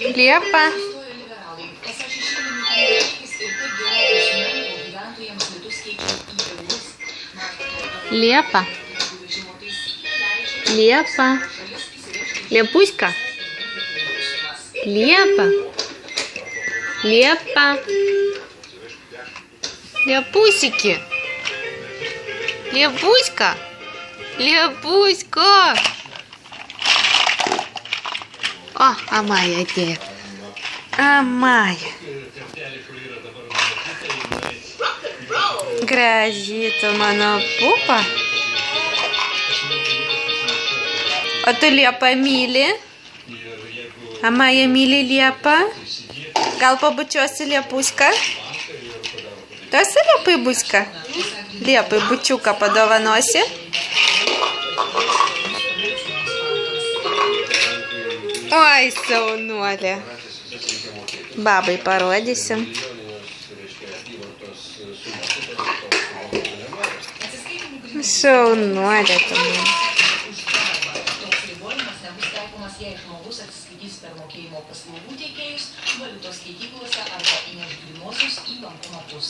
Liepa. Liepa. Liepa. Liepuська. Liepa. Liepa. Ляпусики. Ляпуська. Ляпуська. О, а Майя где? А Майя. Грязит мano pupa. O tu Liepa myli? A Maja myli Liepą? Gal pabučiuosi Liepuськą? Tu esi Liepai buськa? Liepai bučiuką padovanosi? Oi, saunuolė. Babai parodysim. Saunuolė tu man. Jei žmogus atsiskaitys per mokėjimo paslaugų teikėjus, valiutos skaityklose arba įneš grynuosius į bankomatus.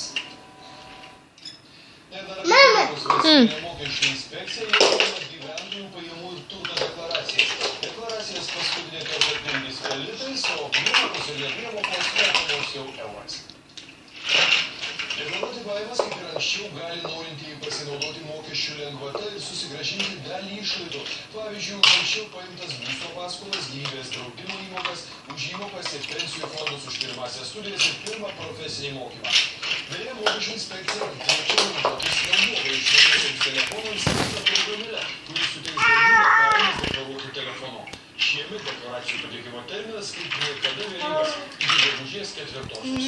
Mama! Mokesčių inspekcija įvykdė gyventojų pajamų ir turto deklaracijas. Deklaracijas paskutinė kartą pildys litais, o įmokos ir nepriemokos mokamos jau eurais. Deklaruoti pajamas, kaip ir anksčiau, gali norintieji pasinaudoti mokesčių lengvata ir susigrąžinti dalį išlaidų. Pavyzdžiui, anksčiau paimtas būsto paskolas, gyvybės draudimo įmokas, už įmokas ir pensijų fondus už pirmąsias studijas ir pirmą profesinį mokymą. Beje, mokesčių inspekcija kviečia naudotis lengvovai išmaniesiems telefonams skirtą programėlę, kuri suteiks galimybę pajamas deklaruoti telefonu. Šiemet deklaracijų pateikimo terminas kaip niekada vėlyvas iki gegužės 4-osios.